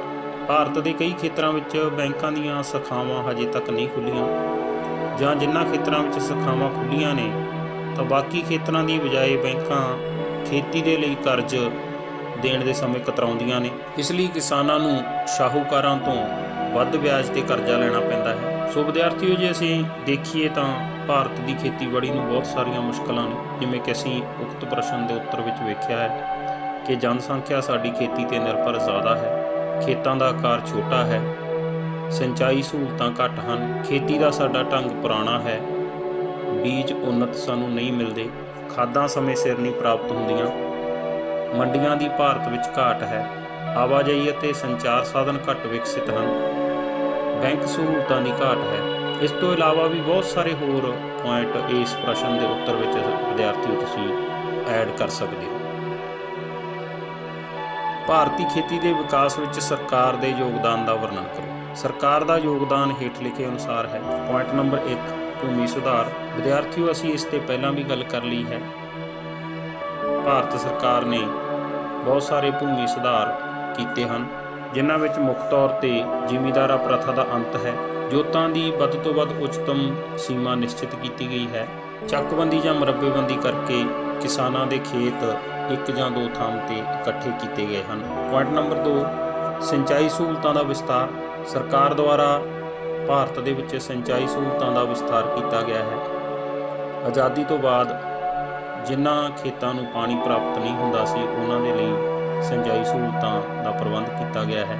ਭਾਰਤ ਦੇ ਕਈ ਖੇਤਰਾਂ ਵਿੱਚ ਬੈਂਕਾਂ ਦੀਆਂ ਸ਼ਾਖਾਵਾਂ ਹਜੇ ਤੱਕ ਨਹੀਂ ਖੁੱਲ੍ਹੀਆਂ, ਜਾਂ ਜਿਨ੍ਹਾਂ ਖੇਤਰਾਂ ਵਿੱਚ ਸ਼ਾਖਾਵਾਂ ਖੁੱਲ੍ਹੀਆਂ ਨੇ ਤਾਂ ਬਾਕੀ ਖੇਤਰਾਂ ਦੀ ਬਜਾਏ ਬੈਂਕਾਂ ਖੇਤੀ ਦੇ ਲਈ ਕਰਜ਼ ਦੇਣ ਦੇ ਸਮੇਂ ਕਤਰਾਉਂਦੀਆਂ ਨੇ। ਇਸ ਲਈ ਕਿਸਾਨਾਂ ਨੂੰ ਸ਼ਾਹੂਕਾਰਾਂ ਤੋਂ ਵੱਧ ਵਿਆਜ ਤੇ ਕਰਜ਼ਾ ਲੈਣਾ ਪੈਂਦਾ ਹੈ। ਸੋ ਵਿਦਿਆਰਥੀਓ, ਜੇ ਅਸੀਂ ਦੇਖੀਏ ਤਾਂ ਭਾਰਤ ਦੀ ਖੇਤੀਬਾੜੀ ਨੂੰ ਬਹੁਤ ਸਾਰੀਆਂ ਮੁਸ਼ਕਲਾਂ ਨੇ, ਜਿਵੇਂ ਕਿ ਅਸੀਂ ਉਕਤ ਪ੍ਰਸ਼ਨ ਦੇ ਉੱਤਰ ਵਿੱਚ ਵੇਖਿਆ ਹੈ ਕਿ ਜਨਸੰਖਿਆ ਸਾਡੀ ਖੇਤੀ ਤੇ ਨਿਰਭਰ ਜ਼ਿਆਦਾ ਹੈ, ਖੇਤਾਂ ਦਾ ਆਕਾਰ ਛੋਟਾ ਹੈ, ਸਿੰਚਾਈ ਸਹੂਲਤਾਂ ਘੱਟ ਹਨ, ਖੇਤੀ ਦਾ ਸਾਡਾ ਢੰਗ ਪੁਰਾਣਾ ਹੈ, ਬੀਜ ਉੱਨਤ ਸਾਨੂੰ ਨਹੀਂ ਮਿਲਦੇ, ਖਾਦਾਂ ਸਮੇਂ ਸਿਰ ਨਹੀਂ ਪ੍ਰਾਪਤ ਹੁੰਦੀਆਂ, ਮੰਡੀਆਂ ਦੀ ਭਾਰਤ ਵਿੱਚ ਘਾਟ ਹੈ, ਆਵਾਜਾਈ ਅਤੇ ਸੰਚਾਰ ਸਾਧਨ ਘੱਟ ਵਿਕਸਿਤ ਹਨ, ਬੈਂਕ ਸਹੂਲਤਾਂ ਦੀ ਘਾਟ ਹੈ। ਇਸ ਤੋਂ ਇਲਾਵਾ ਵੀ ਬਹੁਤ ਸਾਰੇ ਹੋਰ ਪੁਆਇੰਟ ਇਸ ਪ੍ਰਸ਼ਨ ਦੇ ਉੱਤਰ ਵਿੱਚ ਵਿਦਿਆਰਥੀਓ ਤੁਸੀਂ ਐਡ ਕਰ ਸਕਦੇ ਹੋ। ਭਾਰਤੀ ਖੇਤੀ ਦੇ ਵਿਕਾਸ ਵਿੱਚ ਸਰਕਾਰ ਦੇ ਯੋਗਦਾਨ ਦਾ ਵਰਣਨ ਕਰੋ। ਸਰਕਾਰ ਦਾ ਯੋਗਦਾਨ ਹੇਠ ਲਿਖੇ ਅਨੁਸਾਰ ਹੈ। ਪੁਆਇੰਟ ਨੰਬਰ 1, ਭੂਮੀ ਸੁਧਾਰ। ਵਿਦਿਆਰਥੀਓ, ਅਸੀਂ ਇਸ ਤੇ ਪਹਿਲਾਂ ਵੀ ਗੱਲ ਕਰ ਲਈ ਹੈ। ਭਾਰਤ ਸਰਕਾਰ ਨੇ ਬਹੁਤ ਸਾਰੇ ਭੂਮੀ ਸੁਧਾਰ ਕੀਤੇ ਹਨ, ਜਿਨ੍ਹਾਂ ਵਿੱਚ ਮੁੱਖ ਤੌਰ ਤੇ ਜ਼ਿਮੀਂਦਾਰਾ ਪ੍ਰਥਾ ਦਾ ਅੰਤ ਹੈ, ਜੋਤਾਂ ਦੀ ਵੱਧ ਤੋਂ ਵੱਧ ਉੱਚਤਮ ਸੀਮਾ ਨਿਸ਼ਚਿਤ ਕੀਤੀ ਗਈ ਹੈ, ਚੱਕਬੰਦੀ ਜਾਂ ਮੁਰੱਬੇਬੰਦੀ ਕਰਕੇ ਕਿਸਾਨਾਂ ਦੇ ਖੇਤ ਇੱਕ ਜਾਂ ਦੋ ਥਾਂ ਤੇ ਇਕੱਠੇ ਕੀਤੇ ਗਏ ਹਨ। ਪੁਆਇੰਟ ਨੰਬਰ 2, ਸਿੰਚਾਈ ਸਹੂਲਤਾਂ ਦਾ ਵਿਸਤਾਰ। ਸਰਕਾਰ ਦੁਆਰਾ ਭਾਰਤ ਦੇ ਵਿੱਚ ਸਿੰਚਾਈ ਸਹੂਲਤਾਂ ਦਾ ਵਿਸਤਾਰ ਕੀਤਾ ਗਿਆ ਹੈ। ਆਜ਼ਾਦੀ ਤੋਂ ਬਾਅਦ ਜਿਨ੍ਹਾਂ ਖੇਤਾਂ ਨੂੰ ਪਾਣੀ ਪ੍ਰਾਪਤ ਨਹੀਂ ਹੁੰਦਾ ਸੀ, ਉਹਨਾਂ ਦੇ ਲਈ ਸਿੰਚਾਈ ਸਹੂਲਤਾਂ ਦਾ ਪ੍ਰਬੰਧ ਕੀਤਾ ਗਿਆ ਹੈ।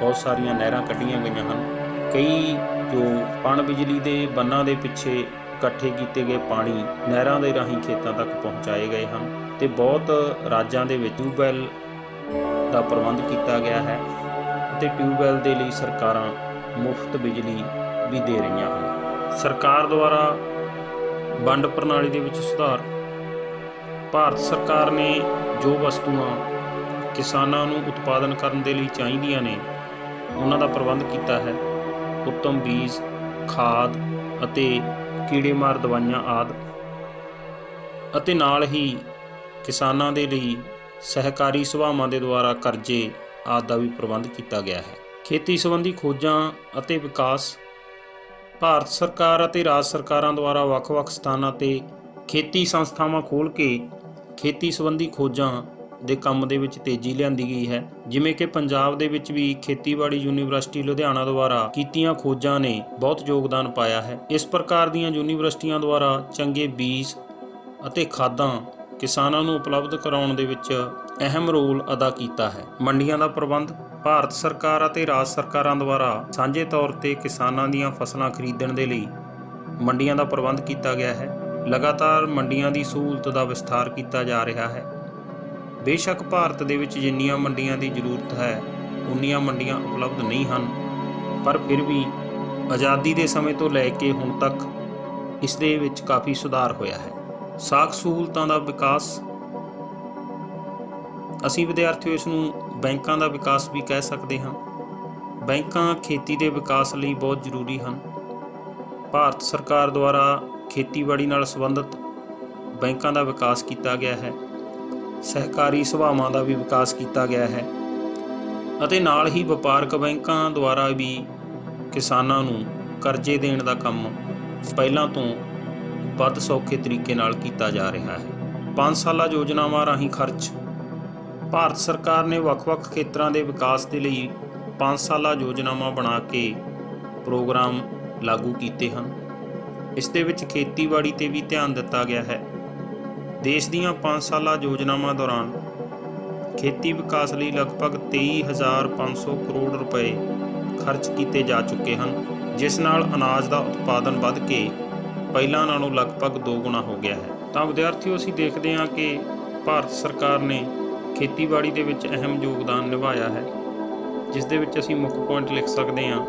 ਬਹੁਤ ਸਾਰੀਆਂ ਨਹਿਰਾਂ ਕੱਢੀਆਂ ਗਈਆਂ ਹਨ। ਕਈ ਜੋ ਪਣ ਬਿਜਲੀ ਦੇ ਬੰਨਾਂ ਦੇ ਪਿੱਛੇ ਇਕੱਠੇ ਕੀਤੇ ਗਏ ਪਾਣੀ ਨਹਿਰਾਂ ਦੇ ਰਾਹੀਂ ਖੇਤਾਂ ਤੱਕ ਪਹੁੰਚਾਏ ਗਏ ਹਨ, ਤੇ ਬਹੁਤ ਰਾਜਾਂ ਦੇ ਵਿੱਚ ਟਿਊਬਵੈੱਲ ਦਾ ਪ੍ਰਬੰਧ ਕੀਤਾ ਗਿਆ ਹੈ, ਅਤੇ ਟਿਊਬਵੈੱਲ ਦੇ ਲਈ ਸਰਕਾਰਾਂ ਮੁਫਤ ਬਿਜਲੀ ਵੀ ਦੇ ਰਹੀਆਂ ਹਨ। ਸਰਕਾਰ ਦੁਆਰਾ ਵੰਡ ਪ੍ਰਣਾਲੀ ਦੇ ਵਿੱਚ ਸੁਧਾਰ। ਭਾਰਤ ਸਰਕਾਰ ਨੇ ਜੋ ਵਸਤੂਆਂ ਕਿਸਾਨਾਂ ਨੂੰ ਉਤਪਾਦਨ ਕਰਨ ਦੇ ਲਈ ਚਾਹੀਦੀਆਂ ਨੇ, ਉਹਨਾਂ ਦਾ ਪ੍ਰਬੰਧ ਕੀਤਾ ਹੈ। ਉੱਤਮ ਬੀਜ, ਖਾਦ ਅਤੇ ਕੀੜੇਮਾਰ ਦਵਾਈਆਂ ਆਦਿ, ਅਤੇ ਨਾਲ ਹੀ ਕਿਸਾਨਾਂ ਦੇ ਲਈ ਸਹਿਕਾਰੀ ਸਭਾਵਾਂ ਦੇ ਦੁਆਰਾ ਕਰਜ਼ੇ ਆਦਿ ਦਾ ਵੀ ਪ੍ਰਬੰਧ ਕੀਤਾ ਗਿਆ ਹੈ। ਖੇਤੀ ਸੰਬੰਧੀ ਖੋਜਾਂ ਅਤੇ ਵਿਕਾਸ। ਭਾਰਤ ਸਰਕਾਰ ਅਤੇ ਰਾਜ ਸਰਕਾਰਾਂ ਦੁਆਰਾ ਵੱਖ-ਵੱਖ ਸਥਾਨਾਂ 'ਤੇ ਖੇਤੀ ਸੰਸਥਾਵਾਂ ਖੋਲ੍ਹ ਕੇ ਖੇਤੀ ਸੰਬੰਧੀ ਖੋਜਾਂ ਦੇ ਕੰਮ ਦੇ ਵਿੱਚ ਤੇਜ਼ੀ ਲਿਆਂਦੀ ਗਈ ਹੈ। ਜਿਵੇਂ ਕਿ ਪੰਜਾਬ ਦੇ ਵਿੱਚ ਵੀ ਖੇਤੀਬਾੜੀ ਯੂਨੀਵਰਸਿਟੀ ਲੁਧਿਆਣਾ ਦੁਆਰਾ ਕੀਤੀਆਂ ਖੋਜਾਂ ਨੇ ਬਹੁਤ ਯੋਗਦਾਨ ਪਾਇਆ ਹੈ। ਇਸ ਪ੍ਰਕਾਰ ਦੀਆਂ ਯੂਨੀਵਰਸਿਟੀਆਂ ਦੁਆਰਾ ਚੰਗੇ ਬੀਜ ਅਤੇ ਖਾਦਾਂ ਕਿਸਾਨਾਂ ਨੂੰ ਉਪਲਬਧ ਕਰਾਉਣ ਦੇ ਵਿੱਚ ਅਹਿਮ ਰੋਲ ਅਦਾ ਕੀਤਾ ਹੈ। ਮੰਡੀਆਂ ਦਾ ਪ੍ਰਬੰਧ। ਭਾਰਤ ਸਰਕਾਰ ਅਤੇ ਰਾਜ ਸਰਕਾਰਾਂ ਦੁਆਰਾ ਸਾਂਝੇ ਤੌਰ ਤੇ ਕਿਸਾਨਾਂ ਦੀਆਂ ਫਸਲਾਂ ਖਰੀਦਣ ਦੇ ਲਈ ਮੰਡੀਆਂ ਦਾ ਪ੍ਰਬੰਧ ਕੀਤਾ ਗਿਆ ਹੈ। ਲਗਾਤਾਰ ਮੰਡੀਆਂ ਦੀ ਸਹੂਲਤ ਦਾ ਵਿਸਥਾਰ ਕੀਤਾ ਜਾ ਰਿਹਾ ਹੈ। ਬੇਸ਼ੱਕ ਭਾਰਤ ਦੇ ਵਿੱਚ ਜਿੰਨੀਆਂ ਮੰਡੀਆਂ ਦੀ ਜ਼ਰੂਰਤ ਹੈ ਉਨੀਆਂ ਮੰਡੀਆਂ ਉਪਲਬਧ ਨਹੀਂ ਹਨ, ਪਰ ਫਿਰ ਵੀ ਆਜ਼ਾਦੀ ਦੇ ਸਮੇਂ ਤੋਂ ਲੈ ਕੇ ਹੁਣ ਤੱਕ ਇਸ ਦੇ ਵਿੱਚ ਕਾਫੀ ਸੁਧਾਰ ਹੋਇਆ ਹੈ। ਸਾਖ ਸਹੂਲਤਾਂ ਦਾ ਵਿਕਾਸ। ਅਸੀਂ ਵਿਦਿਆਰਥੀਓ ਇਸ ਨੂੰ ਬੈਂਕਾਂ ਦਾ ਵਿਕਾਸ ਵੀ ਕਹਿ ਸਕਦੇ ਹਾਂ। ਬੈਂਕਾਂ ਖੇਤੀ ਦੇ ਵਿਕਾਸ ਲਈ ਬਹੁਤ ਜ਼ਰੂਰੀ ਹਨ। ਭਾਰਤ ਸਰਕਾਰ ਦੁਆਰਾ ਖੇਤੀਬਾੜੀ ਨਾਲ ਸੰਬੰਧਿਤ ਬੈਂਕਾਂ ਦਾ ਵਿਕਾਸ ਕੀਤਾ ਗਿਆ ਹੈ। ਸਹਿਕਾਰੀ ਸਭਾਵਾਂ ਦਾ ਵੀ ਵਿਕਾਸ ਕੀਤਾ ਗਿਆ ਹੈ, ਅਤੇ ਨਾਲ ਹੀ ਵਪਾਰਕ ਬੈਂਕਾਂ ਦੁਆਰਾ ਵੀ ਕਿਸਾਨਾਂ ਨੂੰ ਕਰਜ਼ੇ ਦੇਣ ਦਾ ਕੰਮ ਪਹਿਲਾਂ ਤੋਂ ਵੱਧ ਸੌਖੇ ਤਰੀਕੇ ਨਾਲ ਕੀਤਾ ਜਾ ਰਿਹਾ ਹੈ। 5 ਸਾਲਾ ਯੋਜਨਾਵਾਂ ਰਾਹੀਂ ਖਰਚ। ਭਾਰਤ ਸਰਕਾਰ ਨੇ ਵੱਖ-ਵੱਖ ਖੇਤਰਾਂ ਦੇ ਵਿਕਾਸ ਦੇ ਲਈ 5 ਸਾਲਾ ਯੋਜਨਾਵਾਂ ਬਣਾ ਕੇ ਪ੍ਰੋਗਰਾਮ ਲਾਗੂ ਕੀਤੇ ਹਨ। ਇਸ ਦੇ ਵਿੱਚ ਖੇਤੀਬਾੜੀ 'ਤੇ ਵੀ ਧਿਆਨ ਦਿੱਤਾ ਗਿਆ ਹੈ। ਦੇਸ਼ ਦੀਆਂ 5 ਸਾਲਾ ਯੋਜਨਾਵਾਂ ਦੌਰਾਨ ਖੇਤੀ ਵਿਕਾਸ ਲਈ ਲਗਭਗ 23,500 ਕਰੋੜ ਰੁਪਏ ਖਰਚ ਕੀਤੇ ਜਾ ਚੁੱਕੇ ਹਨ, ਜਿਸ ਨਾਲ ਅਨਾਜ ਦਾ ਉਤਪਾਦਨ ਵੱਧ ਕੇ ਪਹਿਲਾਂ ਨਾਲੋਂ ਲਗਭਗ 2 ਗੁਣਾ ਹੋ ਗਿਆ ਹੈ। ਤਾਂ ਵਿਦਿਆਰਥੀਓ, ਅਸੀਂ ਦੇਖਦੇ ਹਾਂ ਕਿ ਭਾਰਤ ਸਰਕਾਰ ਨੇ ਖੇਤੀਬਾੜੀ ਦੇ ਵਿੱਚ ਅਹਿਮ ਯੋਗਦਾਨ ਨਿਭਾਇਆ ਹੈ, ਜਿਸ ਦੇ ਵਿੱਚ ਅਸੀਂ ਮੁੱਖ ਪੁਆਇੰਟ ਲਿਖ ਸਕਦੇ ਹਾਂ।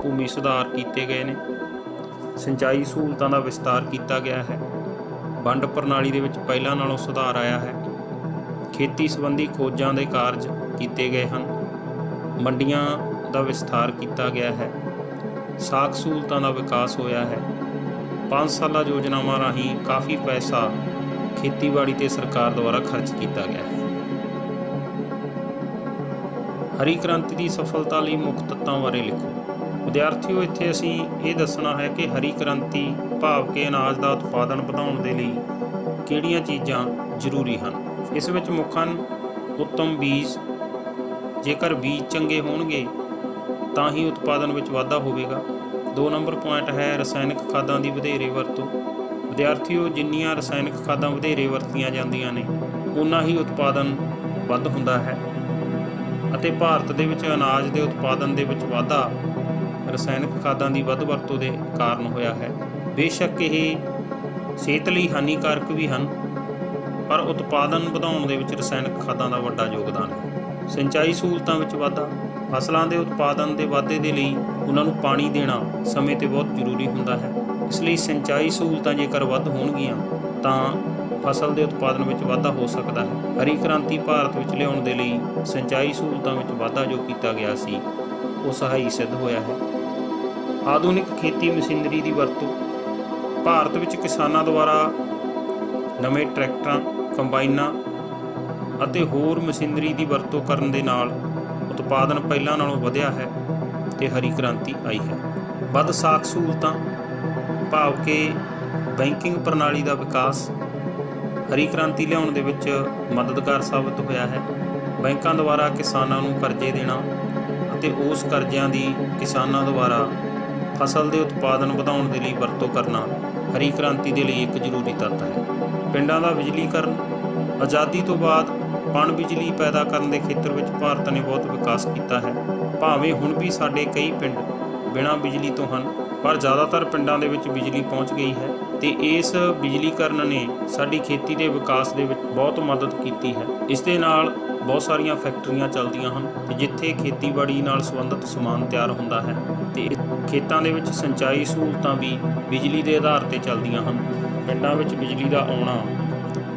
ਭੂਮੀ ਸੁਧਾਰ ਕੀਤੇ ਗਏ ਨੇ, ਸਿੰਚਾਈ ਸਹੂਲਤਾਂ ਦਾ ਵਿਸਤਾਰ ਕੀਤਾ ਗਿਆ ਹੈ, ਵੰਡ ਪ੍ਰਣਾਲੀ ਦੇ ਵਿੱਚ ਪਹਿਲਾਂ ਨਾਲੋਂ ਸੁਧਾਰ ਆਇਆ ਹੈ, ਖੇਤੀ ਸੰਬੰਧੀ ਖੋਜਾਂ ਦੇ ਕਾਰਜ ਕੀਤੇ ਗਏ ਹਨ, ਮੰਡੀਆਂ ਦਾ ਵਿਸਥਾਰ ਕੀਤਾ ਗਿਆ ਹੈ, ਸਾਖ ਸਹੂਲਤਾਂ ਦਾ ਵਿਕਾਸ ਹੋਇਆ ਹੈ। 5 ਸਾਲਾ ਯੋਜਨਾਵਾਂ ਰਾਹੀਂ ਕਾਫੀ ਪੈਸਾ ਖੇਤੀਬਾੜੀ ਤੇ ਸਰਕਾਰ ਦੁਆਰਾ ਖਰਚ ਕੀਤਾ ਗਿਆ ਹੈ। ਹਰੀ ਕ੍ਰਾਂਤੀ ਦੀ ਸਫਲਤਾ ਲਈ ਮੁੱਖ ਤੱਤਾਂ ਬਾਰੇ ਲਿਖੋ। ਵਿਦਿਆਰਥੀਓ, ਇੱਥੇ ਅਸੀਂ ਇਹ ਦੱਸਣਾ ਹੈ ਕਿ ਹਰੀ ਕ੍ਰਾਂਤੀ ਭਾਵ ਕਿ ਅਨਾਜ ਦਾ ਉਤਪਾਦਨ ਵਧਾਉਣ ਦੇ ਲਈ ਕਿਹੜੀਆਂ ਚੀਜ਼ਾਂ ਜ਼ਰੂਰੀ ਹਨ। ਇਸ ਵਿੱਚ ਮੁੱਖ ਹਨ ਉੱਤਮ ਬੀਜ। ਜੇਕਰ ਬੀਜ ਚੰਗੇ ਹੋਣਗੇ ਤਾਂ ਹੀ ਉਤਪਾਦਨ ਵਿੱਚ ਵਾਧਾ ਹੋਵੇਗਾ। 2 ਨੰਬਰ ਪੁਆਇੰਟ ਹੈ ਰਸਾਇਣਿਕ ਖਾਦਾਂ ਦੀ ਵਧੇਰੇ ਵਰਤੋਂ। ਵਿਦਿਆਰਥੀਓ, ਜਿੰਨੀਆਂ ਰਸਾਇਣਿਕ ਖਾਦਾਂ ਵਧੇਰੇ ਵਰਤੀਆਂ ਜਾਂਦੀਆਂ ਨੇ ਉਨਾ ਹੀ ਉਤਪਾਦਨ ਵੱਧ ਹੁੰਦਾ ਹੈ ਅਤੇ ਭਾਰਤ ਦੇ ਵਿੱਚ ਅਨਾਜ ਦੇ ਉਤਪਾਦਨ ਦੇ ਵਿੱਚ ਵਾਧਾ ਰਸਾਇਣਿਕ ਖਾਦਾਂ ਦੀ ਵੱਧ ਵਰਤੋਂ ਦੇ ਕਾਰਨ ਹੋਇਆ ਹੈ। ਬੇਸ਼ੱਕ ਇਹ ਸਿਹਤ ਲਈ ਹਾਨੀਕਾਰਕ ਵੀ ਹਨ, ਪਰ ਉਤਪਾਦਨ ਵਧਾਉਣ ਦੇ ਵਿੱਚ ਰਸਾਇਣਿਕ ਖਾਦਾਂ ਦਾ ਵੱਡਾ ਯੋਗਦਾਨ ਹੈ। ਸਿੰਚਾਈ ਸਹੂਲਤਾਂ ਵਿੱਚ ਵਾਧਾ। ਫਸਲਾਂ ਦੇ ਉਤਪਾਦਨ ਦੇ ਵਾਧੇ ਦੇ ਲਈ ਉਹਨਾਂ ਨੂੰ ਪਾਣੀ ਦੇਣਾ ਸਮੇਂ 'ਤੇ ਬਹੁਤ ਜ਼ਰੂਰੀ ਹੁੰਦਾ ਹੈ। ਇਸ ਲਈ ਸਿੰਚਾਈ ਸਹੂਲਤਾਂ ਜੇਕਰ ਵੱਧ ਹੋਣਗੀਆਂ ਤਾਂ ਫਸਲ ਦੇ ਉਤਪਾਦਨ ਵਿੱਚ ਵਾਧਾ ਹੋ ਸਕਦਾ ਹੈ। ਹਰੀ ਕ੍ਰਾਂਤੀ ਭਾਰਤ ਵਿੱਚ ਲਿਆਉਣ ਦੇ ਲਈ ਸਿੰਚਾਈ ਸਹੂਲਤਾਂ ਵਿੱਚ ਵਾਧਾ ਜੋ ਕੀਤਾ ਗਿਆ ਸੀ ਉਹ ਸਹਾਈ ਸਿੱਧ ਹੋਇਆ ਹੈ। ਆਧੁਨਿਕ ਖੇਤੀ ਮਸ਼ੀਨਰੀ ਦੀ ਵਰਤੋਂ। ਭਾਰਤ ਵਿੱਚ ਕਿਸਾਨਾਂ ਦੁਆਰਾ ਨਵੇਂ ਟਰੈਕਟਰਾਂ, ਕੰਬਾਈਨਾਂ ਅਤੇ ਹੋਰ ਮਸ਼ੀਨਰੀ ਦੀ ਵਰਤੋਂ ਕਰਨ ਦੇ ਨਾਲ ਉਤਪਾਦਨ ਪਹਿਲਾਂ ਨਾਲੋਂ ਵਧਿਆ ਹੈ ਤੇ ਹਰੀ ਕ੍ਰਾਂਤੀ ਆਈ ਹੈ। ਵੱਧ ਸਾਖ ਸਹੂਲਤਾਂ ਭਾਵ ਕਿ ਬੈਂਕਿੰਗ ਪ੍ਰਣਾਲੀ ਦਾ ਵਿਕਾਸ ਹਰੀ ਕ੍ਰਾਂਤੀ ਲਿਆਉਣ ਦੇ ਵਿੱਚ ਮਦਦਗਾਰ ਸਾਬਤ ਹੋਇਆ ਹੈ। ਬੈਂਕਾਂ ਦੁਆਰਾ ਕਿਸਾਨਾਂ ਨੂੰ ਕਰਜ਼ੇ ਦੇਣਾ ਅਤੇ ਉਸ ਕਰਜ਼ਿਆਂ ਦੀ ਕਿਸਾਨਾਂ ਦੁਆਰਾ ਫਸਲ ਦੇ ਉਤਪਾਦਨ ਵਧਾਉਣ ਦੇ ਲਈ ਵਰਤੋਂ ਕਰਨਾ ਹਰੀ ਕ੍ਰਾਂਤੀ ਦੇ ਲਈ ਇੱਕ ਜ਼ਰੂਰੀ ਤੱਤ ਹੈ। ਪਿੰਡਾਂ ਦਾ ਬਿਜਲੀਕਰਨ। ਆਜ਼ਾਦੀ ਤੋਂ ਬਾਅਦ ਪਣ ਬਿਜਲੀ ਪੈਦਾ ਕਰਨ ਦੇ ਖੇਤਰ ਵਿੱਚ ਭਾਰਤ ਨੇ ਬਹੁਤ ਵਿਕਾਸ ਕੀਤਾ ਹੈ। ਭਾਵੇਂ ਹੁਣ ਵੀ ਸਾਡੇ ਕਈ ਪਿੰਡ ਬਿਨਾਂ ਬਿਜਲੀ ਤੋਂ ਹਨ, ਪਰ ਜ਼ਿਆਦਾਤਰ ਪਿੰਡਾਂ ਦੇ ਵਿੱਚ ਬਿਜਲੀ ਪਹੁੰਚ ਗਈ ਹੈ ਤੇ ਇਸ ਬਿਜਲੀਕਰਨ ਨੇ ਸਾਡੀ ਖੇਤੀ ਦੇ ਵਿਕਾਸ ਦੇ ਵਿੱਚ ਬਹੁਤ ਮਦਦ ਕੀਤੀ ਹੈ। ਇਸ ਦੇ ਨਾਲ ਬਹੁਤ ਸਾਰੀਆਂ ਫੈਕਟਰੀਆਂ ਚੱਲਦੀਆਂ ਹਨ ਤੇ ਜਿੱਥੇ ਖੇਤੀਬਾੜੀ ਨਾਲ ਸੰਬੰਧਿਤ ਸਮਾਨ ਤਿਆਰ ਹੁੰਦਾ ਹੈ ਤੇ ਖੇਤਾਂ ਦੇ ਵਿੱਚ ਸਿੰਚਾਈ ਸਹੂਲਤਾਂ ਵੀ ਬਿਜਲੀ ਦੇ ਆਧਾਰ ਤੇ ਚੱਲਦੀਆਂ ਹਨ। ਪਿੰਡਾਂ ਵਿੱਚ ਬਿਜਲੀ ਦਾ ਆਉਣਾ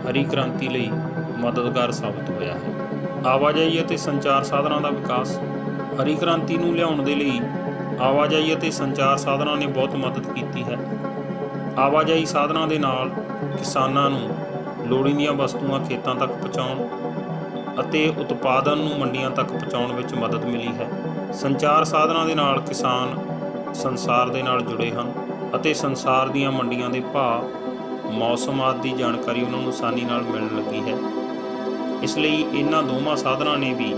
ਹਰੀ ਕ੍ਰਾਂਤੀ ਲਈ ਮਦਦਗਾਰ ਸਾਬਤ ਹੋਇਆ ਹੈ। ਆਵਾਜਾਈ ਅਤੇ ਸੰਚਾਰ ਸਾਧਨਾਂ ਦਾ ਵਿਕਾਸ। ਹਰੀ ਕ੍ਰਾਂਤੀ ਨੂੰ ਲਿਆਉਣ ਦੇ ਲਈ ਆਵਾਜਾਈ ਅਤੇ ਸੰਚਾਰ ਸਾਧਨਾਂ ਨੇ ਬਹੁਤ ਮਦਦ ਕੀਤੀ ਹੈ। ਆਵਾਜਾਈ ਸਾਧਨਾਂ ਦੇ ਨਾਲ ਕਿਸਾਨਾਂ ਨੂੰ ਲੋੜੀਂਦੀਆਂ ਵਸਤੂਆਂ ਖੇਤਾਂ ਤੱਕ ਪਹੁੰਚਾਉਣ ਅਤੇ ਉਤਪਾਦਨ ਨੂੰ ਮੰਡੀਆਂ ਤੱਕ ਪਹੁੰਚਾਉਣ ਵਿੱਚ ਮਦਦ ਮਿਲੀ ਹੈ। ਸੰਚਾਰ ਸਾਧਨਾਂ ਦੇ ਨਾਲ ਕਿਸਾਨ ਸੰਸਾਰ ਦੇ ਨਾਲ ਜੁੜੇ ਹਨ ਅਤੇ ਸੰਸਾਰ ਦੀਆਂ ਮੰਡੀਆਂ ਦੇ ਭਾਅ, ਮੌਸਮ ਆਦਿ ਦੀ ਜਾਣਕਾਰੀ ਉਹਨਾਂ ਨੂੰ ਆਸਾਨੀ ਨਾਲ ਮਿਲਣ ਲੱਗੀ ਹੈ। ਇਸ ਲਈ ਇਹਨਾਂ ਦੋਵਾਂ ਸਾਧਨਾਂ ਨੇ ਵੀ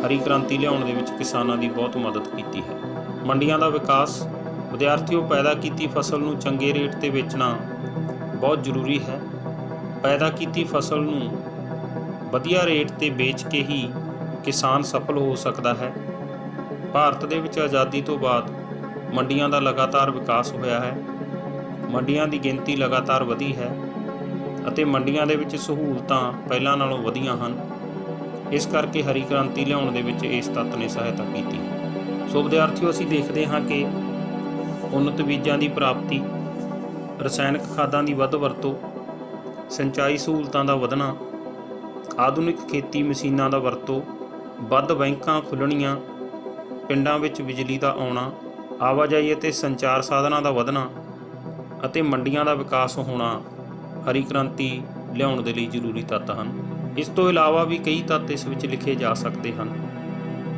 ਹਰੀ ਕ੍ਰਾਂਤੀ ਲਿਆਉਣ ਦੇ ਵਿੱਚ ਕਿਸਾਨਾਂ ਦੀ ਬਹੁਤ ਮਦਦ ਕੀਤੀ ਹੈ। ਮੰਡੀਆਂ ਦਾ ਵਿਕਾਸ। ਵਿਦਿਆਰਥੀਓ, ਪੈਦਾ ਕੀਤੀ ਫਸਲ ਨੂੰ ਚੰਗੇ ਰੇਟ 'ਤੇ ਵੇਚਣਾ ਬਹੁਤ ਜ਼ਰੂਰੀ ਹੈ। ਪੈਦਾ ਕੀਤੀ ਫਸਲ ਨੂੰ ਵਧੀਆ ਰੇਟ 'ਤੇ ਵੇਚ ਕੇ ਹੀ ਕਿਸਾਨ ਸਫਲ ਹੋ ਸਕਦਾ ਹੈ। ਭਾਰਤ ਦੇ ਵਿੱਚ ਆਜ਼ਾਦੀ ਤੋਂ ਬਾਅਦ ਮੰਡੀਆਂ ਦਾ ਲਗਾਤਾਰ ਵਿਕਾਸ ਹੋਇਆ ਹੈ। ਮੰਡੀਆਂ ਦੀ ਗਿਣਤੀ ਲਗਾਤਾਰ ਵਧੀ ਹੈ ਅਤੇ ਮੰਡੀਆਂ ਦੇ ਵਿੱਚ ਸਹੂਲਤਾਂ ਪਹਿਲਾਂ ਨਾਲੋਂ ਵਧੀਆਂ ਹਨ। ਇਸ ਕਰਕੇ ਹਰੀ ਕ੍ਰਾਂਤੀ ਲਿਆਉਣ ਦੇ ਵਿੱਚ ਇਸ ਤੱਤ ਨੇ ਸਹਾਇਤਾ ਕੀਤੀ ਹੈ। ਸੋ ਵਿਦਿਆਰਥੀਓ, ਅਸੀਂ ਦੇਖਦੇ ਹਾਂ ਕਿ ਉੱਨਤ ਬੀਜਾਂ ਦੀ ਪ੍ਰਾਪਤੀ, ਰਸਾਇਣਕ ਖਾਦਾਂ ਦੀ ਵੱਧ ਵਰਤੋਂ, ਸਿੰਚਾਈ ਸਹੂਲਤਾਂ ਦਾ ਵਧਣਾ, ਆਧੁਨਿਕ ਖੇਤੀ ਮਸ਼ੀਨਾਂ ਦਾ ਵਰਤੋਂ, ਵੱਧ ਬੈਂਕਾਂ ਖੁੱਲ੍ਹਣੀਆਂ, ਪਿੰਡਾਂ ਵਿੱਚ ਬਿਜਲੀ ਦਾ ਆਉਣਾ, ਆਵਾਜਾਈ ਅਤੇ ਸੰਚਾਰ ਸਾਧਨਾਂ ਦਾ ਵਧਣਾ ਅਤੇ ਮੰਡੀਆਂ ਦਾ ਵਿਕਾਸ ਹੋਣਾ ਹਰੀ ਕ੍ਰਾਂਤੀ ਲਿਆਉਣ ਦੇ ਲਈ ਜ਼ਰੂਰੀ ਤੱਤ ਹਨ। ਇਸ ਤੋਂ ਇਲਾਵਾ ਵੀ ਕਈ ਤੱਤ ਇਸ ਵਿੱਚ ਲਿਖੇ ਜਾ ਸਕਦੇ ਹਨ।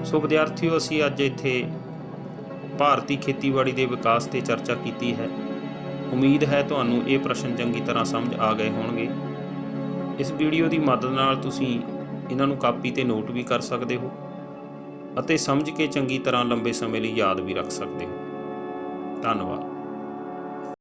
ਸੋ ਵਿਦਿਆਰਥੀਓ, ਅਸੀਂ ਅੱਜ ਇੱਥੇ ਭਾਰਤੀ ਖੇਤੀਬਾੜੀ ਦੇ ਵਿਕਾਸ 'ਤੇ ਚਰਚਾ ਕੀਤੀ ਹੈ। ਉਮੀਦ ਹੈ ਤੁਹਾਨੂੰ ਇਹ ਪ੍ਰਸ਼ਨ ਚੰਗੀ ਤਰ੍ਹਾਂ ਸਮਝ ਆ ਗਏ ਹੋਣਗੇ। ਇਸ ਵੀਡੀਓ ਦੀ ਮਦਦ ਨਾਲ ਤੁਸੀਂ ਇਹਨਾਂ ਨੂੰ ਕਾਪੀ 'ਤੇ ਨੋਟ ਵੀ ਕਰ ਸਕਦੇ ਹੋ ਅਤੇ ਸਮਝ ਕੇ ਚੰਗੀ ਤਰ੍ਹਾਂ ਲੰਬੇ ਸਮੇਂ ਲਈ ਯਾਦ ਵੀ ਰੱਖ ਸਕਦੇ ਹੋ। ਧੰਨਵਾਦ।